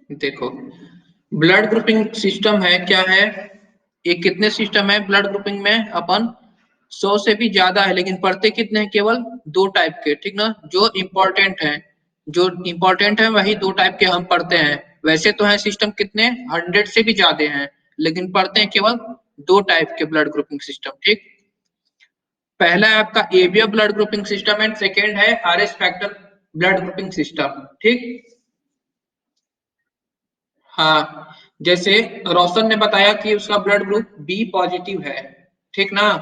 देखो, blood grouping system है क्या है, ये कितने सिस्टम है ब्लड ग्रुपिंग में, अपन 100 से भी ज्यादा है, लेकिन पढ़ते कितने हैं, केवल 2 टाइप के, ठीक ना, जो इम्पोर्टेंट है, जो इम्पोर्टेंट है वही 2 टाइप के हम पढ़ते हैं। वैसे तो है सिस्टम कितने 100 से भी ज्यादा हैं, लेकिन पढ़ते हैं केवल 2 टाइप के ब्लड ग्रुपिंग सिस्टम, ठीक। पहला है आपका ABO blood grouping system and second है RS factor blood grouping system, ठीक। हाँ, जैसे रोशन ने बताया कि उसका ब्लड ग्रुप बी पॉजिटिव है, ठीक ना।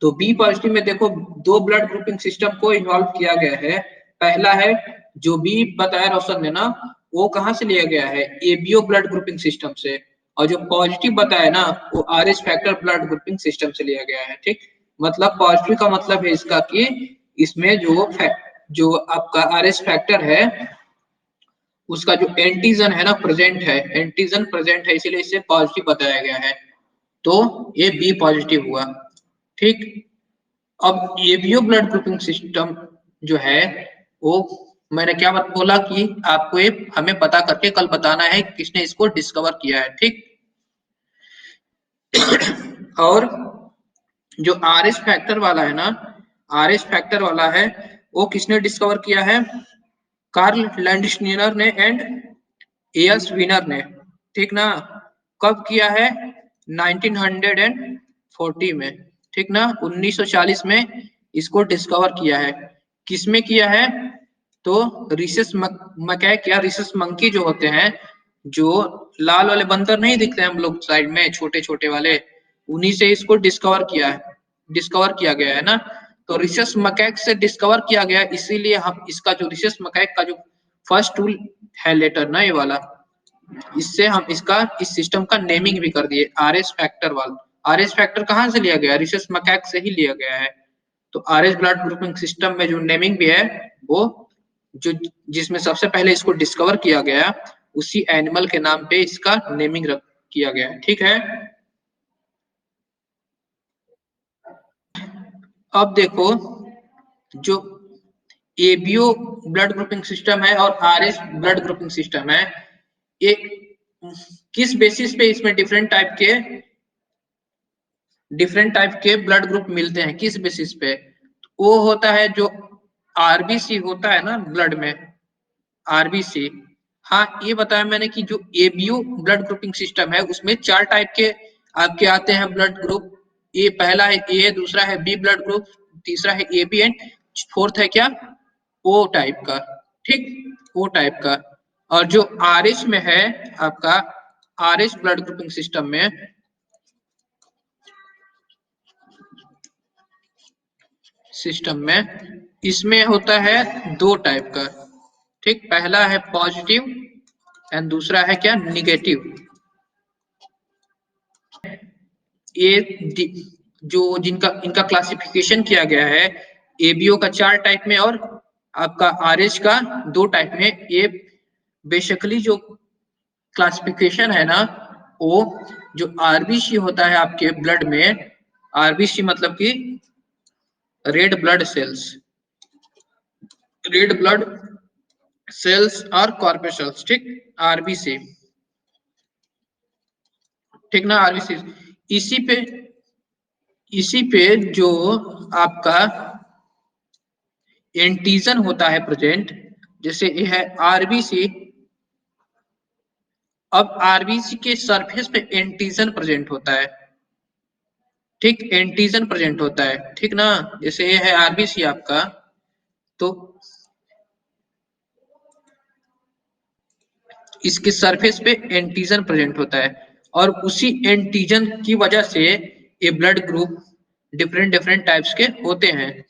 तो बी पॉजिटिव में देखो 2 ब्लड ग्रुपिंग सिस्टम को इन्वॉल्व किया गया है। पहला है जो बी बताया रोशन ने ना, वो कहाँ से लिया गया है, एबीओ ब्लड ग्रुपिंग सिस्टम से। और जो पॉजिटिव बताया ना, वो RS factor blood grouping system से लिया गया है, ठीक। मतलब पॉजिटिव का मतलब है इसका कि इसमें जो आपका आरएस फैक्टर है, उसका जो एंटीजन है ना प्रेजेंट है, एंटीजन प्रेजेंट है, इसीलिए इसे पॉजिटिव बताया गया है। तो ये बी पॉजिटिव हुआ, ठीक। अब एबीओ ब्लड ग्रुपिंग सिस्टम जो है, वो मैंने क्या बात बोला कि आपको ये हमें पता करके कल बताना है किसने इसको डिस्कवर किया है, ठीक। और जो आरएस फैक्टर वाला है ना, आरएस फैक्टर वाला है, वो किसने डिस्कवर किया है, कार्ल लैंडस्टीनर ने एंड एएस विनर ने, ठीक ना। कब किया है, 1940 में, ठीक ना, 1940 में इसको डिस्कवर किया है। किसमें किया है, तो रिसेस मकैक या रिसेस मंकी जो होते हैं, जो लाल वाले बंदर नहीं दिखते हैं हम लोग साइड में छोटे छोटे वाले, उन्हीं से इसको डिस्कवर किया गया है ना। तो रिसेस मकैक से डिस्कवर किया गया, इसीलिए हम इसका जो रिसेस मकैक का जो फर्स्ट टूल है लेटर ना, ये वाला, इससे हम इसका इस सिस्टम का नेमिंग भी कर दिए आरएस फैक्टर वाला। आरएस फैक्टर कहाँ से लिया गया, रिसेस मकैक से ही लिया गया है। तो आरएस ब्लड ग्रुपिंग सिस्टम में जो नेमिंग भी है, वो जो जिसमें सबसे पहले इसको डिस्कवर किया गया, उसी एनिमल के नाम पे इसका नेमिंग किया गया है, ठीक है। अब देखो, जो एबीओ ब्लड ग्रुपिंग सिस्टम है और आरएस ब्लड ग्रुपिंग सिस्टम है, ये किस बेसिस पे इसमें डिफरेंट टाइप के ब्लड ग्रुप मिलते हैं, किस बेसिस पे, वो होता है जो आरबीसी होता है ना ब्लड में, आरबीसी। हाँ, ये बताया मैंने कि जो एबीओ ब्लड ग्रुपिंग सिस्टम है, उसमें 4 टाइप के आपके आते हैं ब्लड ग्रुप। ये पहला है ए, दूसरा है बी ब्लड ग्रुप, तीसरा है ए बी एंड फोर्थ है क्या, ओ टाइप का, ठीक, ओ टाइप का। और जो आरएस में है आपका, आरएस ब्लड ग्रुपिंग सिस्टम में इसमें होता है 2 टाइप का, ठीक। पहला है पॉजिटिव एंड दूसरा है क्या, निगेटिव। ये जो जिनका इनका क्लासिफिकेशन किया गया है, एबीओ का 4 टाइप में और आपका आरएच का 2 टाइप में। ये बेसिकली जो क्लासिफिकेशन है ना, वो जो आरबीसी होता है आपके ब्लड में, आरबीसी मतलब कि red blood cells, red blood cells और कॉर्पेशल्स, ठीक, आरबीसी, ठीक ना, आरबीसी। इसी पे इसी पे जो आपका एंटीजन होता है प्रेजेंट, जैसे ये है आरबीसी। अब आरबीसी के सरफेस पे एंटीजन प्रेजेंट होता है, ठीक, एंटीजन प्रेजेंट होता है, ठीक ना। जैसे ये है आरबीसी आपका, तो इसके सरफेस पे एंटीजन प्रेजेंट होता है, और उसी एंटीजन की वजह से ये blood group different different types के होते हैं,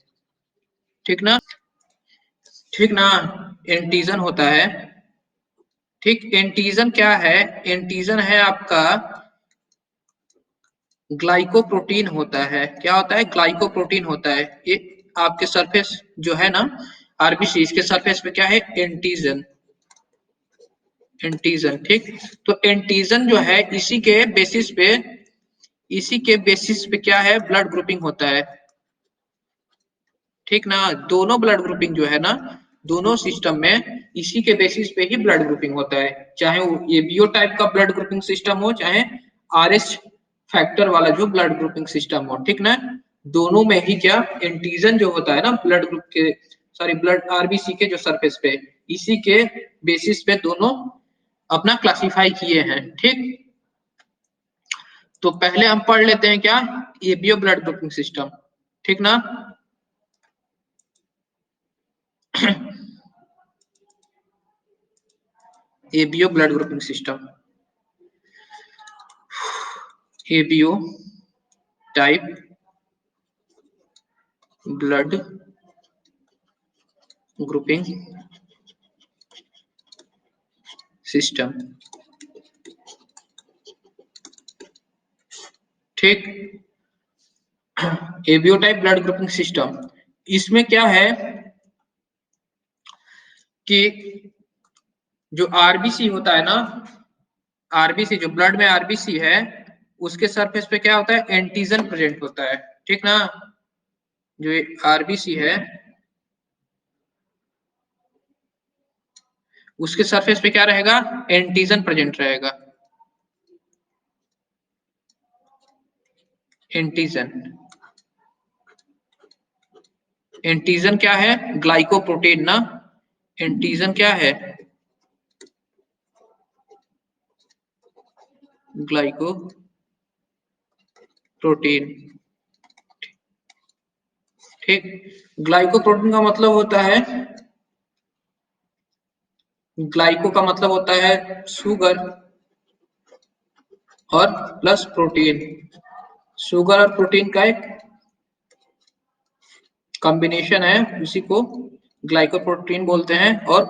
ठीक ना, ठीक ना। एंटीजन होता है, ठीक। एंटीजन क्या है, एंटीजन है आपका ग्लाइकोप्रोटीन होता है। क्या होता है, ग्लाइकोप्रोटीन होता है। ये आपके सरफेस जो है ना आरबीसी, इसके सरफेस पे क्या है, एंटीजन, एंटीजन, ठीक। तो एंटीजन जो है इसी के बेसिस पे क्या है, ब्लड ग्रुपिंग होता है, ठीक ना। दोनों ब्लड ग्रुपिंग जो है ना, दोनों सिस्टम में इसी के बेसिस पे ही ब्लड ग्रुपिंग होता है, चाहे वो एबीओ टाइप का ब्लड ग्रुपिंग सिस्टम हो, चाहे आरएस फैक्टर वाला जो ब्लड ग्रुपिंग सिस्टम हो, ठीक ना। दोनों में ही क्या एंटीजन जो होता है ना ब्लड ग्रुप के, सॉरी ब्लड आरबीसी के जो सरफेस पे, इसी के बेसिस पे दोनों अपना क्लासिफाई किए हैं, ठीक। तो पहले हम पढ़ लेते हैं क्या, एबीओ ब्लड ग्रुपिंग सिस्टम, ठीक ना। ABO blood grouping system, ABO type blood grouping system, ठीक। ABO type blood grouping system, इसमें क्या है कि जो आरबीसी होता है ना, आरबीसी जो ब्लड में आरबीसी है, उसके सरफेस पे क्या होता है, एंटीजन प्रेजेंट होता है, ठीक ना। जो आरबीसी है उसके सरफेस पे क्या रहेगा, एंटीजन प्रेजेंट रहेगा, एंटीजन। एंटीजन क्या है, ग्लाइकोप्रोटीन ना। एंटीजन क्या है, ग्लाइकोप्रोटीन, ठीक। ग्लाइकोप्रोटीन का मतलब होता है, ग्लाइको का मतलब होता है शुगर और प्लस प्रोटीन, शुगर और प्रोटीन का एक कॉम्बिनेशन है, उसी को ग्लाइकोप्रोटीन बोलते हैं। और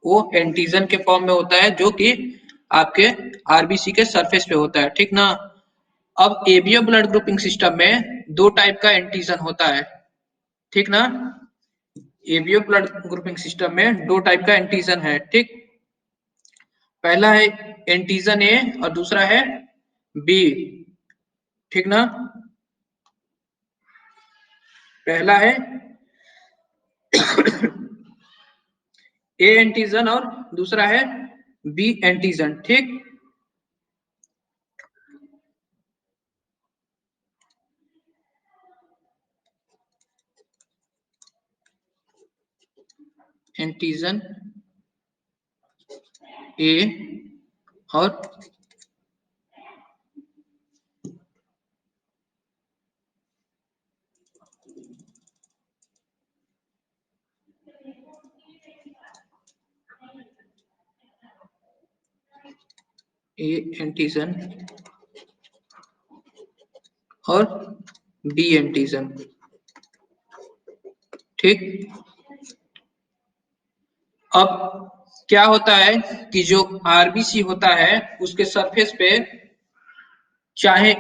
वो एंटीजन के फॉर्म में होता है जो कि आपके आरबीसी के सरफेस पे होता है, ठीक ना। अब एबीओ ब्लड ग्रुपिंग सिस्टम में दो टाइप का एंटीजन होता है, ठीक ना। एबीओ ब्लड ग्रुपिंग सिस्टम में दो टाइप का एंटीजन है, ठीक। पहला है एंटीजन ए और दूसरा है बी, ठीक ना। पहला है ए एंटीजन और दूसरा है बी एंटीजन, ठीक। एंटीजन ए और ए एंटीजन और बी एंटीजन, ठीक। अब क्या होता है कि जो आरबीसी होता है उसके सरफेस पे चाहे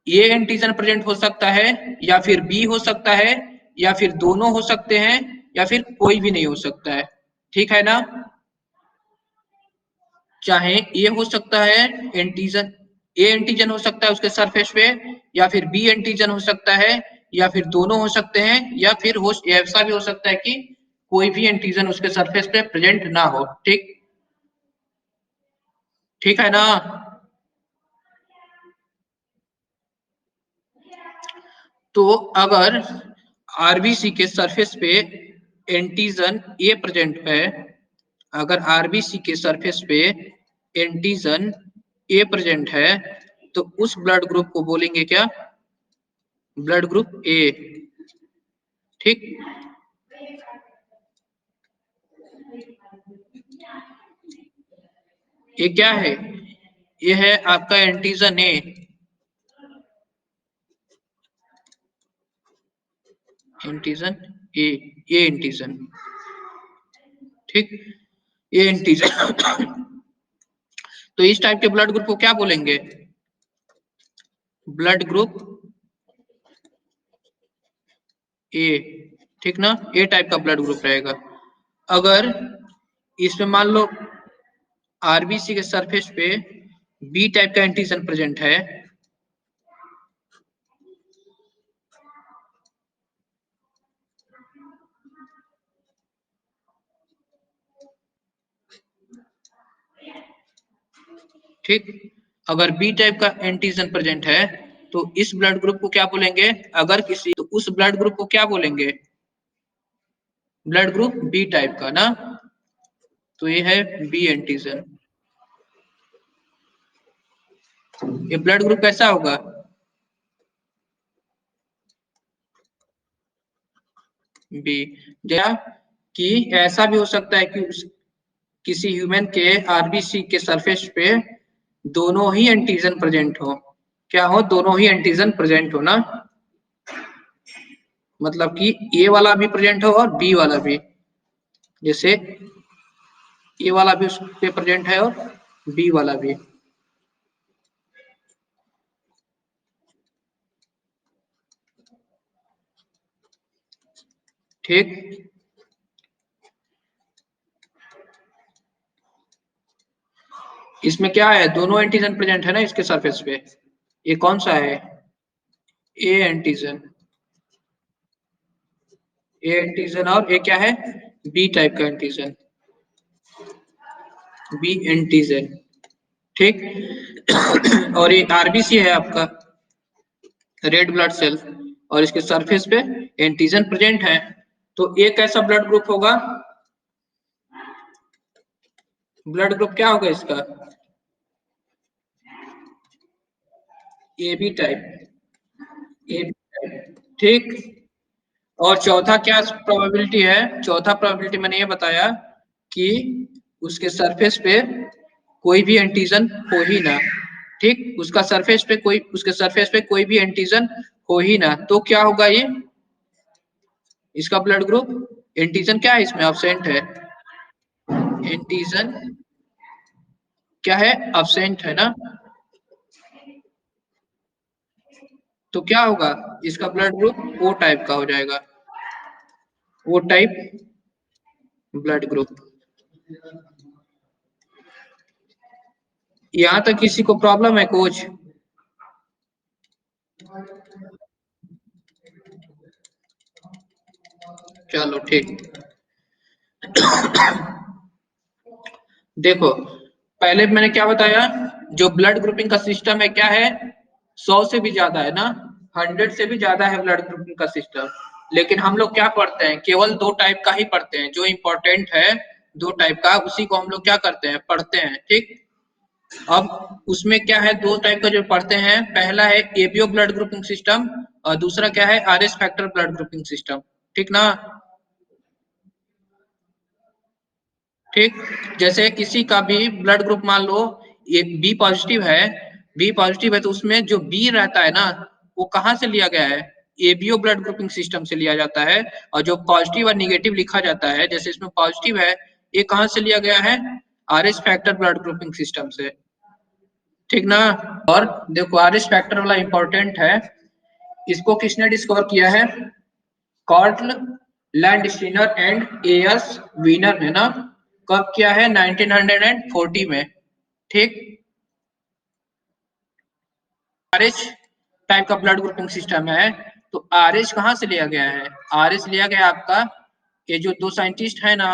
ए एंटीजन प्रेजेंट हो सकता है या फिर बी हो सकता है या फिर दोनों हो सकते हैं या फिर कोई भी नहीं हो सकता है, ठीक है ना। चाहे ए हो सकता है एंटीजन, ए एंटीजन हो सकता है उसके सरफेस पे, या फिर बी एंटीजन हो सकता है, या फिर दोनों हो सकते हैं, या फिर हो ऐसा भी हो सकता है कि कोई भी एंटीजन उसके सरफेस पे प्रेजेंट ना हो, ठीक। ठीक है ना। तो अगर आरबीसी के सरफेस पे एंटीजन ए प्रेजेंट है, अगर आरबीसी के सरफेस पे एंटीजन ए प्रेजेंट है, तो उस ब्लड ग्रुप को बोलेंगे क्या, ब्लड ग्रुप ए, ठीक। ये क्या है, ये है आपका एंटीजन ए, एंटीजन ए, ये एंटीजन, ठीक। ये एंटीजन तो इस टाइप के ब्लड ग्रुप को क्या बोलेंगे, ब्लड ग्रुप ए, ठीक ना। ए टाइप का ब्लड ग्रुप रहेगा। अगर इसमें मान लो आरबीसी के सरफेस पे बी टाइप का एंटीजन प्रेजेंट है, ठीक। अगर बी टाइप का एंटीजन प्रेजेंट है तो इस ब्लड ग्रुप को क्या बोलेंगे, अगर किसी तो उस ब्लड ग्रुप को क्या बोलेंगे, ब्लड ग्रुप बी टाइप का ना, तो ये है बी एंटीजन। ये ब्लड ग्रुप कैसा होगा, बी। या कि ऐसा भी हो सकता है कि किसी ह्यूमन के आरबीसी के सरफेस पे दोनों ही एंटीजन प्रेजेंट हो, क्या हो, दोनों ही एंटीजन प्रेजेंट हो ना, मतलब कि ए वाला भी प्रेजेंट हो और बी वाला भी, जैसे ए वाला भी उस पे प्रेजेंट है और बी वाला भी। ठीक। इसमें क्या है, दोनों एंटीजन प्रेजेंट है ना इसके सरफेस पे। ये कौन सा है, ए एंटीजन, ए एंटीजन, और ए क्या है, बी टाइप का एंटीजन, बी एंटीजन। ठीक। और ये आरबीसी है आपका, रेड ब्लड सेल, और इसके सरफेस पे एंटीजन प्रेजेंट है, तो एक कैसा ब्लड ग्रुप होगा, ब्लड ग्रुप क्या होगा इसका, A B type, A B type. ठीक। और चौथा क्या प्रोबेबिलिटी है, चौथा प्रोबेबिलिटी मैंने ये बताया कि उसके सरफेस पे कोई भी एंटीजन हो ही ना। ठीक, उसका सरफेस पे कोई, उसके सरफेस पे कोई भी एंटीजन हो ही ना, तो क्या होगा ये, इसका ब्लड ग्रुप, एंटीजन क्या है इसमें, अब्सेंट है, एंटीजन क्या है, अब्सेंट है ना, तो क्या होगा, इसका ब्लड ग्रुप ओ टाइप का हो जाएगा, ओ टाइप ब्लड ग्रुप। यहाँ तक किसी को प्रॉब्लम है कोच, चलो ठीक। देखो, पहले मैंने क्या बताया, जो ब्लड ग्रुपिंग का सिस्टम है क्या है, 100 से भी ज्यादा है ना, 100 से भी ज्यादा है ब्लड ग्रुपिंग का सिस्टम। लेकिन हम लोग क्या पढ़ते हैं, केवल दो टाइप का ही पढ़ते हैं, जो इम्पोर्टेंट है दो टाइप का, उसी को हम लोग क्या करते हैं, पढ़ते हैं। ठीक। अब उसमें क्या है, दो टाइप का जो पढ़ते हैं, पहला है एबीओ ब्लड ग्रुपिंग सिस्टम, और दूसरा क्या है, RS factor blood grouping system. ठीक ना। ठीक। जैसे किसी का भी ब्लड ग्रुप मान लो ये बी पॉजिटिव है, बी पॉजिटिव है, तो उसमें जो बी रहता है ना, वो कहाँ से लिया गया है, एबीओ ब्लड ग्रुपिंग सिस्टम से लिया जाता है। और जो पॉजिटिव और निगेटिव लिखा जाता है, जैसे इसमें पॉजिटिव है, ये कहाँ से लिया गया है, RS factor blood grouping system से। ठीक ना। और देखो आरएस फैक्टर वाला इंपॉर्टेंट है, इसको किसने डिस्कवर किया है, Carl Landsteiner and A S Wiener ने ना, कब किया है, 1940 में। ठीक। आरएच टाइप का ब्लड ग्रुपिंग सिस्टम है, तो आरएच कहाँ से लिया गया है, आरएच लिया गया आपका, ये जो दो साइंटिस्ट है ना,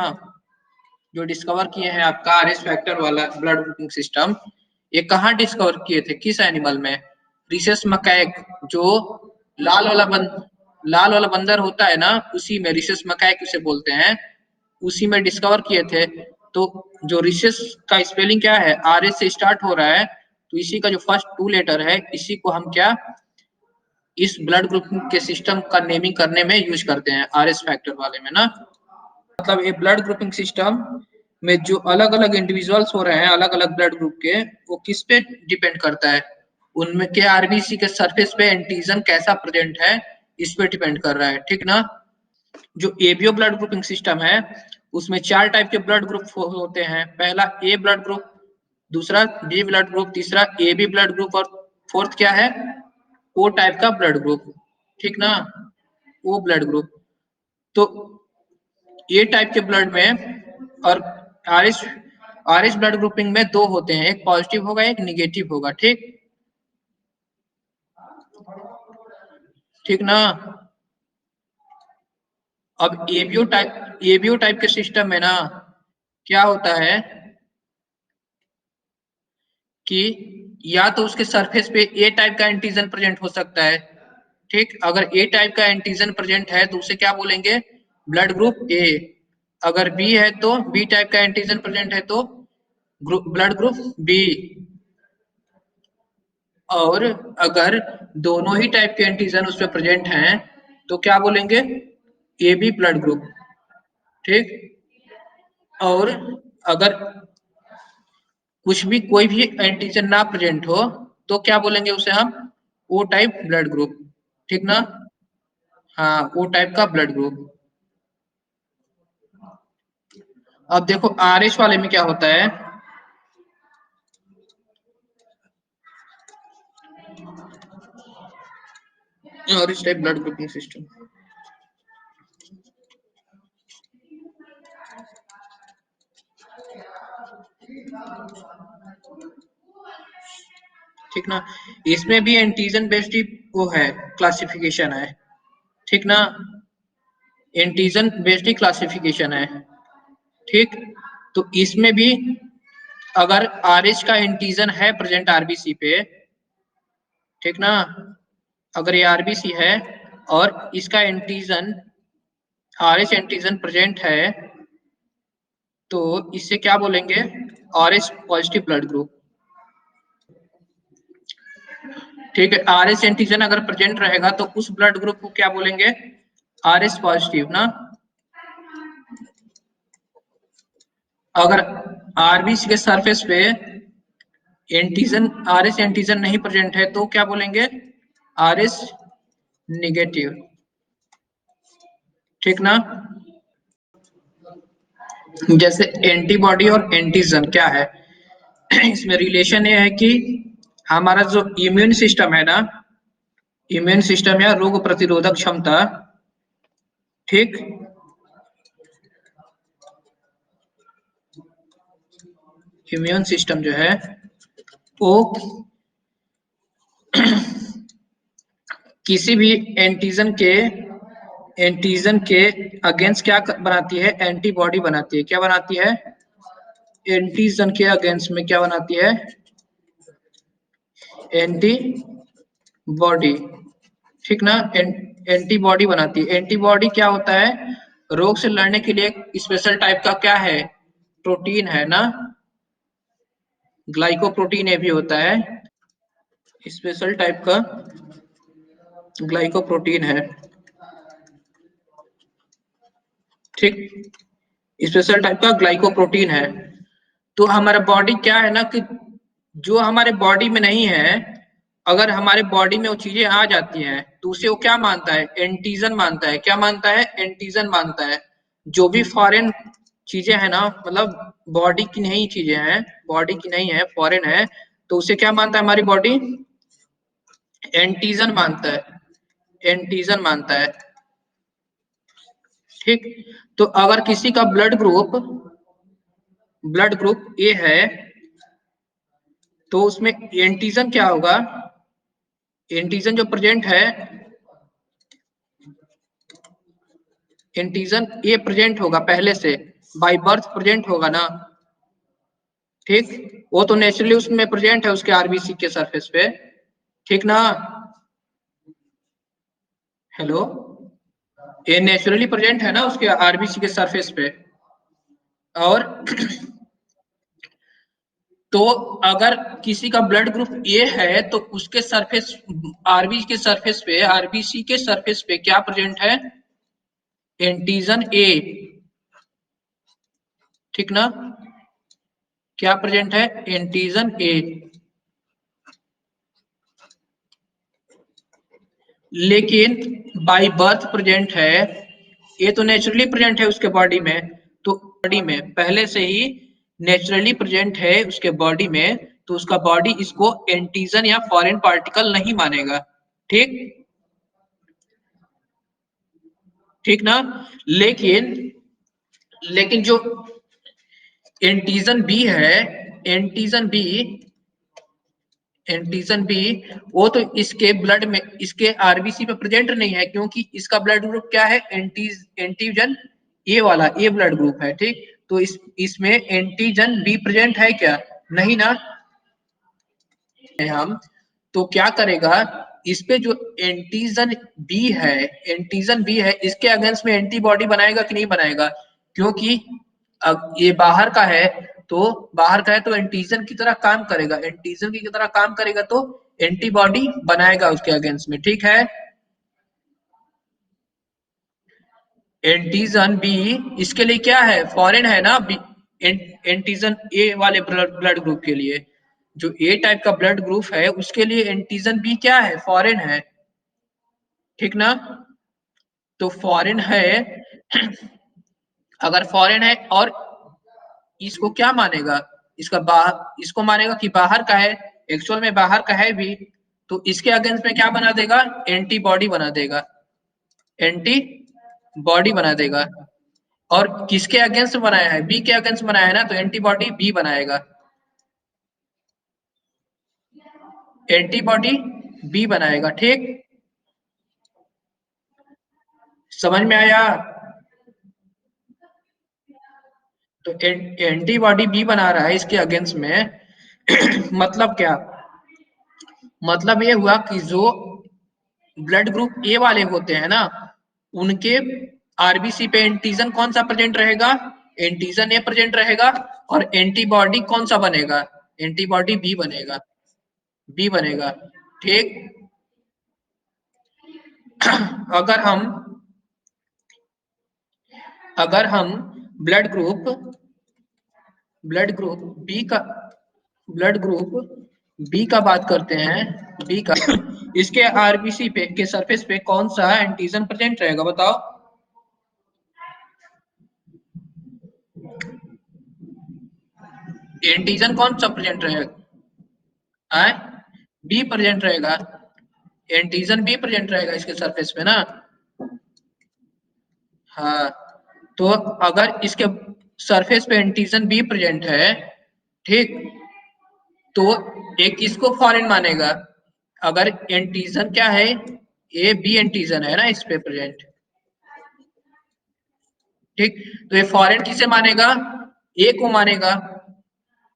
जो डिस्कवर किए हैं आपका आरएच फैक्टर वाला ब्लड ग्रुपिंग सिस्टम, ये कहाँ डिस्कवर किए थे, किस एनिमल में, रिसेस मकैक, जो लाल वाला बंद लाल वाला बंदर होता है ना, उसी में रिसेस मकैक उसे बोलते हैं, उसी में डिस्कवर किए थे। तो जो रिसेस का स्पेलिंग क्या है, आर एस से स्टार्ट हो रहा है, तो इसी का जो फर्स्ट टू लेटर है, इसी को हम क्या, इस ब्लड ग्रुप के सिस्टम का नेमिंग करने में यूज करते हैं, आर एस फैक्टर वाले में ना। मतलब ये ब्लड ग्रुपिंग सिस्टम में जो अलग अलग इंडिविजुअल्स हो रहे हैं, अलग अलग ब्लड ग्रुप के, वो किस पे डिपेंड करता है, उनमें के आरबीसी के सरफेस पे एंटीजन कैसा प्रेजेंट है, इस पे डिपेंड कर रहा है। ठीक ना। जो एबीओ ब्लड ग्रुपिंग सिस्टम है, उसमें चार टाइप के ब्लड ग्रुप होते हैं, पहला ए ब्लड ग्रुप, दूसरा बी ब्लड ग्रुप, तीसरा ए बी ब्लड ग्रुप, और फोर्थ क्या है, ओ टाइप का ब्लड ग्रुप। ठीक ना, ओ ब्लड ग्रुप। तो ए टाइप के ब्लड में, और आरएच आरएच ब्लड ग्रुपिंग में दो होते हैं, एक पॉजिटिव होगा एक निगेटिव होगा। ठीक। ठीक ना। अब एबीओ टाइप के सिस्टम में ना क्या होता है, कि या तो उसके सरफेस पे ए टाइप का एंटीजन प्रेजेंट हो सकता है, ठीक। अगर ए टाइप का एंटीजन प्रेजेंट है तो उसे क्या बोलेंगे, ब्लड ग्रुप ए। अगर बी है तो बी टाइप का एंटीजन प्रेजेंट है तो ब्लड ग्रुप बी। और अगर दोनों ही टाइप के एंटीजन उसमें प्रेजेंट हैं तो क्या बोलेंगे, ए बी ब्लड ग्रुप, ठीक। और अगर कुछ भी कोई भी एंटीजन ना प्रेजेंट हो तो क्या बोलेंगे उसे हम, ओ टाइप ब्लड ग्रुप, ठीक ना। हाँ, ओ टाइप का ब्लड ग्रुप। अब देखो आर एच वाले में क्या होता है, और इस टाइप ब्लड ग्रुपिंग सिस्टम, ठीक ना। इसमें भी एंटीजन बेस्ड वो है, क्लासिफिकेशन है, ठीक ना। एंटीजन बेस्ड क्लासिफिकेशन है, ठीक। तो इसमें भी अगर आर एच का एंटीजन है प्रेजेंट आरबीसी पे, ठीक ना, अगर ये आरबीसी है और इसका antigen R H antigen present है तो इससे क्या बोलेंगे, R H positive blood group, ठीक है। आर एच एंटीजन अगर प्रेजेंट रहेगा तो उस ब्लड ग्रुप को क्या बोलेंगे, आर एच पॉजिटिव ना। अगर आरबीसी के सरफेस पे एंटीजन आर एच एंटीजन नहीं प्रेजेंट है तो क्या बोलेंगे, आर एच निगेटिव, ठीक ना। जैसे एंटीबॉडी और एंटीजन क्या है, इसमें रिलेशन ये है कि हमारा जो इम्यून सिस्टम है ना, इम्यून सिस्टम या रोग प्रतिरोधक क्षमता, ठीक। इम्यून सिस्टम जो है वो किसी भी एंटीजन के अगेंस्ट क्या बनाती है, एंटीबॉडी बनाती है। क्या बनाती है, एंटीजन के अगेंस्ट में क्या बनाती है, एंटीबॉडी, ठीक ना। एंटीबॉडी बनाती है। एंटीबॉडी क्या होता है, रोग से लड़ने के लिए एक स्पेशल टाइप का क्या है, प्रोटीन है ना, ग्लाइकोप्रोटीन ये भी होता है, स्पेशल टाइप का ग्लाइकोप्रोटीन है, ठीक। स्पेशल टाइप का ग्लाइकोप्रोटीन है। तो हमारा बॉडी क्या है ना कि जो हमारे बॉडी में नहीं है, अगर हमारे बॉडी में वो चीजें आ जाती हैं तो उसे वो क्या मानता है, एंटीजन मानता है। क्या मानता है, एंटीजन मानता है। जो भी फॉरेन चीजें हैं ना, मतलब बॉडी की नहीं चीजें हैं, बॉडी की नहीं है, फॉरेन है, तो उसे क्या मानता है हमारी बॉडी, एंटीजन मानता है, एंटीजन मानता है, ठीक। तो अगर किसी का ब्लड ग्रुप ए है तो उसमें एंटीजन क्या होगा, एंटीजन जो प्रेजेंट है, एंटीजन ए प्रेजेंट होगा पहले से, बाय बर्थ प्रेजेंट होगा ना, ठीक। वो तो नेचुरली उसमें प्रेजेंट है उसके आरबीसी के सरफेस पे, ठीक ना। हेलो, ये नेचुरली प्रेजेंट है ना उसके आरबीसी के सरफेस पे। और तो अगर किसी का ब्लड ग्रुप ए है तो उसके सरफेस, आरबीसी के सरफेस पे क्या प्रेजेंट है, एंटीजन ए, ठीक ना। क्या प्रेजेंट है, एंटीजन ए। लेकिन बाय बर्थ प्रेजेंट है, ये तो नेचुरली प्रेजेंट है उसके बॉडी में, तो बॉडी में पहले से ही नेचुरली प्रेजेंट है उसके बॉडी में, तो उसका बॉडी इसको एंटीजन या फॉरेन पार्टिकल नहीं मानेगा, ठीक, ठीक ना। लेकिन लेकिन जो एंटीजन बी है, एंटीजन बी एंटीजन बी, वो तो इसके ब्लड में, इसके आरबीसी में प्रेजेंट नहीं है क्योंकि इसका ब्लड ग्रुप क्या है, एंटीजन ए वाला, ए ब्लड ग्रुप है, ठीक। तो इसमें एंटीजन बी प्रेजेंट है क्या, नहीं ना। हम तो क्या करेगा, इस पे जो एंटीजन बी है इसके अगेंस्ट में एंटीबॉडी बनाएगा कि नहीं बनाएगा, क्योंकि अब ये बाहर का है तो एंटीजन की तरह काम करेगा, एंटीजन की तरह काम करेगा तो एंटीबॉडी बनाएगा उसके अगेंस्ट में, ठीक है। एंटीजन बी इसके लिए क्या है, फॉरेन है ना बी, एंटीजन ए वाले ब्लड ग्रुप के लिए, जो ए टाइप का ब्लड ग्रुप है उसके लिए एंटीजन बी क्या है, फॉरेन है, ठीक ना। तो फॉरेन है अगर फॉरेन है और इसको क्या मानेगा, इसको मानेगा कि बाहर का है, एक्चुअल में बाहर का है भी, तो इसके अगेंस्ट में क्या बना देगा, एंटीबॉडी बना देगा, एंटी बॉडी बना देगा। और किसके अगेंस्ट बनाया है, बी के अगेंस्ट बनाया है ना, तो एंटीबॉडी बी बनाएगा, एंटीबॉडी बी बनाएगा, ठीक। समझ में आया। तो एंटीबॉडी बी बना रहा है इसके अगेंस्ट में मतलब क्या, मतलब ये हुआ कि जो ब्लड ग्रुप ए वाले होते हैं ना, उनके आरबीसी पे एंटीजन कौन सा प्रेजेंट रहेगा, एंटीजन ए प्रेजेंट रहेगा, और एंटीबॉडी कौन सा बनेगा, एंटीबॉडी बी बनेगा, बी बनेगा, ठीक। अगर हम अगर हम blood group blood group B का ब्लड ग्रुप बी का बात करते हैं, बी का इसके आरबीसी पे के सरफेस पे कौन सा एंटीजन प्रेजेंट रहेगा बताओ, एंटीजन कौन सा प्रेजेंट रहेगा, बी प्रेजेंट रहेगा, एंटीजन बी प्रेजेंट रहेगा इसके सरफेस पे ना। हाँ, तो अगर इसके सरफेस पे एंटीजन बी प्रेजेंट है, ठीक, तो एक किसको फॉरेन मानेगा, अगर एंटीजन क्या है, ए बी एंटीजन है ना इस पे प्रेजेंट, ठीक, तो ये फॉरेन किसे मानेगा, ए को मानेगा,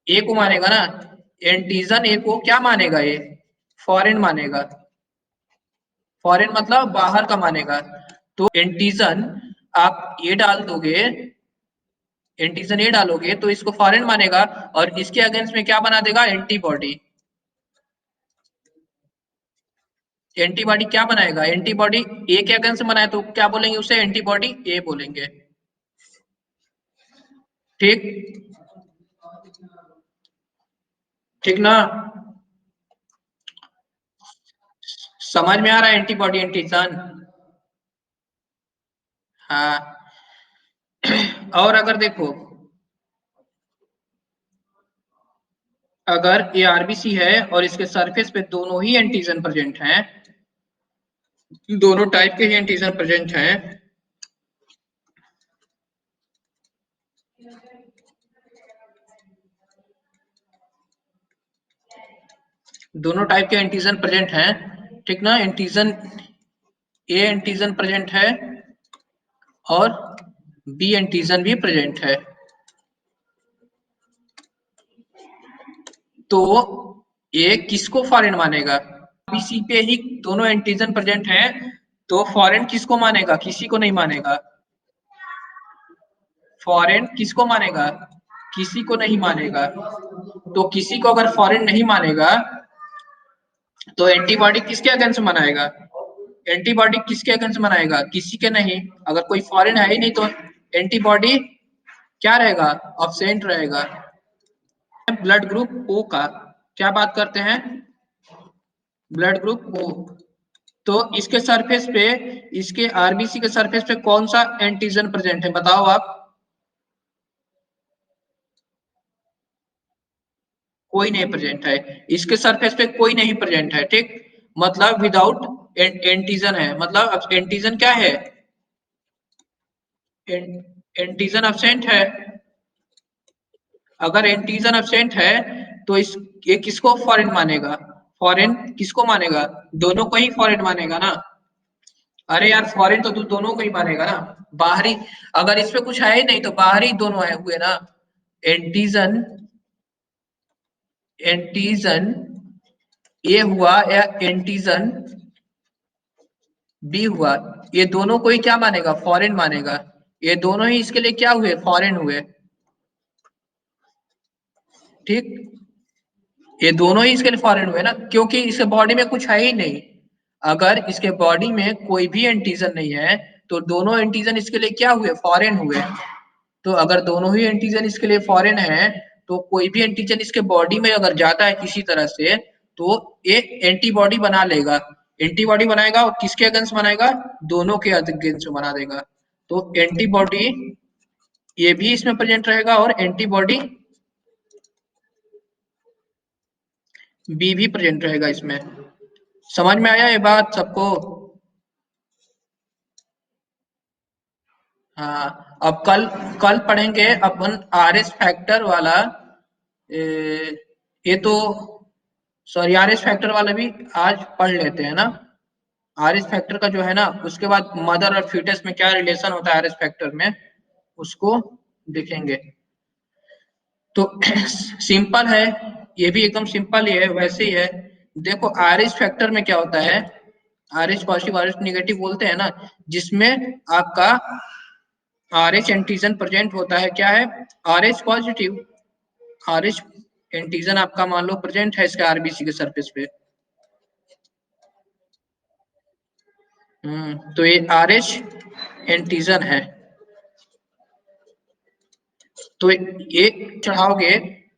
ए को मानेगा ना, एंटीजन ए को क्या मानेगा, ये फॉरेन मानेगा, फॉरेन मतलब बाहर का मानेगा, तो एंटीजन आप ये डाल दोगे, एंटीजन ए डालोगे तो इसको फॉरेन मानेगा, और इसके अगेंस्ट में क्या बना देगा, एंटीबॉडी, एंटीबॉडी क्या बनाएगा, एंटीबॉडी ए के अगेंस्ट बनाए तो क्या बोलेंगे उसे, एंटीबॉडी ए बोलेंगे, ठीक, ठीक ना। समझ में आ रहा है एंटीबॉडी एंटीजन। हाँ। और अगर देखो, अगर ये आरबीसी है और इसके सरफेस पे दोनों ही एंटीजन प्रेजेंट हैं, दोनों टाइप के ही एंटीजन प्रेजेंट हैं, दोनों टाइप के एंटीजन प्रेजेंट हैं, ठीक ना, एंटीजन ए एंटीजन प्रेजेंट है और बी एंटीजन भी प्रेजेंट है, तो ये किसको फॉरेन मानेगा, बीसी पे ही दोनों एंटीजन प्रेजेंट है, तो फॉरेन किसको मानेगा, किसी को नहीं मानेगा, फॉरेन किसको मानेगा, किसी को नहीं मानेगा, तो किसी को अगर फॉरेन नहीं मानेगा तो एंटीबॉडी किसके अगेंस्ट मनाएगा, एंटीबॉडी किसके अगेंस्ट मनाएगा, किसी के नहीं, अगर कोई फॉरेन है ही नहीं तो एंटीबॉडी क्या रहेगा, ऑब्सेंट रहेगा। ब्लड ग्रुप ओ का क्या बात करते हैं, ब्लड ग्रुप ओ, तो इसके सरफेस पे, इसके आरबीसी के सरफेस पे कौन सा एंटीजन प्रेजेंट है बताओ आप, कोई नहीं प्रेजेंट है, इसके सरफेस पे कोई नहीं प्रेजेंट है, ठीक, मतलब विदाउट एंटीजन है, मतलब अब एंटीजन क्या है, एंटीजन अब्सेंट है, अगर एंटीजन अब्सेंट है तो इस ये किसको फॉरेन मानेगा, फॉरेन किसको मानेगा, दोनों को ही फॉरेन मानेगा ना, अरे यार फॉरेन तो तू दोनों को ही मानेगा ना, बाहरी, अगर इसमें कुछ है ही नहीं तो बाहरी दोनों है हुए ना, एंटीजन एंटीजन ए हुआ या एंटीजन, बी हुआ, ये दोनों को ही क्या मानेगा, फॉरेन मानेगा। ये दोनों ही इसके लिए क्या हुए, फॉरेन हुए। ठीक, ये दोनों ही इसके लिए फॉरेन हुए ना, क्योंकि इसके बॉडी में कुछ है ही नहीं। अगर इसके बॉडी में कोई भी एंटीजन नहीं है तो दोनों एंटीजन इसके लिए क्या हुए, फॉरेन हुए। तो अगर दोनों ही एंटीजन इसके लिए फॉरेन है तो कोई भी एंटीजन इसके बॉडी में अगर जाता है किसी तरह से तो ये एंटीबॉडी बना लेगा। एंटीबॉडी बनाएगा और किसके अगेंस्ट बनाएगा, दोनों के अगेंस्ट बना देगा। तो एंटीबॉडी ये भी इसमें प्रेजेंट रहेगा और एंटीबॉडी बी भी प्रेजेंट रहेगा इसमें। समझ में आया ये बात सबको? हाँ, अब कल कल पढ़ेंगे अपन आर एस फैक्टर वाला। ये तो सॉरी, आर एस फैक्टर वाला भी आज पढ़ लेते हैं ना। आर एस फैक्टर का जो है ना, उसके बाद मदर और फीटस में क्या रिलेशन होता है आर एस फैक्टर में, उसको देखेंगे। तो सिंपल है, ये भी एकदम सिंपल ही है, वैसे ही है। देखो आर एस फैक्टर में क्या होता है, R H positive R H negative बोलते हैं ना, जिसमें आपका आर एच एंटीजन प्रेजेंट होता है। क्या है, R H positive, R H antigen आपका मान लो प्रेजेंट है इसके आरबीसी के सरफेस पे। तो ये आर एच एंटीजन है। तो ये चढ़ाओगे,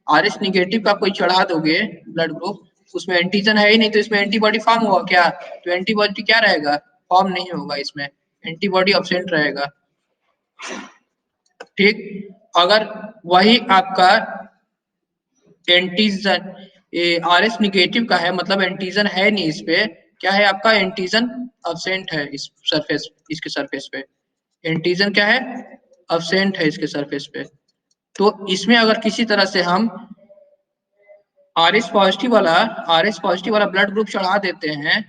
आर एच निगेटिव का कोई चढ़ा दोगे ब्लड ग्रुप, उसमें एंटीजन है ही नहीं तो इसमें एंटीबॉडी फॉर्म हुआ क्या, तो एंटीबॉडी क्या रहेगा, फॉर्म नहीं होगा इसमें, एंटीबॉडी अब्सेंट रहेगा। ठीक, अगर वही आपका एंटीजन आर एस निगेटिव का है, मतलब एंटीजन है नहीं इस पे, क्या है आपका, एंटीजन अब्सेंट है इस सरफेस, इसके सरफेस पे एंटीजन क्या है, अब्सेंट है इसके सरफेस पे। तो इसमें अगर किसी तरह से हम आर एस पॉजिटिव वाला, आर एस पॉजिटिव वाला ब्लड ग्रुप चढ़ा देते हैं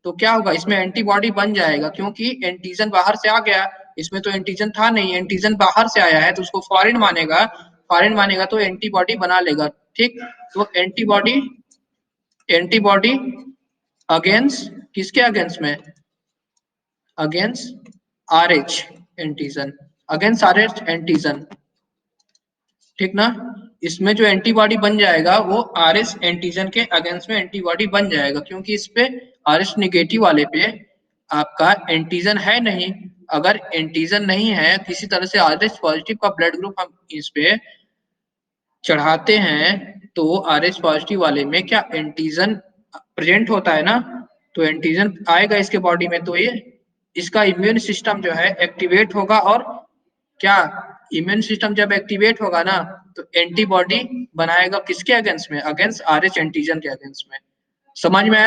तो क्या होगा, इसमें एंटीबॉडी बन जाएगा, क्योंकि एंटीजन बाहर से आ गया। इसमें तो एंटीजन था नहीं, एंटीजन बाहर से आया है तो उसको फॉरेन मानेगा, फॉरेन मानेगा तो एंटीबॉडी बना लेगा। ठीक, तो एंटीबॉडी, एंटीबॉडी अगेंस्ट किसके अगेंस्ट में, against R H antigen, against R H antigen. ठीक ना, इसमें जो एंटीबॉडी बन जाएगा वो आर एस एंटीजन के अगेंस्ट में एंटीबॉडी बन जाएगा, क्योंकि इस पे आर एस निगेटिव वाले पे आपका एंटीजन है नहीं। अगर एंटीजन नहीं है, किसी तरह से आर एस पॉजिटिव का ब्लड ग्रुप हम इस पे चढ़ाते हैं तो आर एस पॉजिटिव वाले में क्या एंटीजन प्रेजेंट होता है ना, तो एंटीजन आएगा इसके बॉडी में, तो ये इसका इम्यून सिस्टम जो है एक्टिवेट होगा। और क्या, इम्यून सिस्टम जब एक्टिवेट होगा ना तो एंटीबॉडी बनाएगा किसके अगेंस्ट में, अगेंस्ट आर एच एंटीजन के अगेंस्ट में। समझ में आया?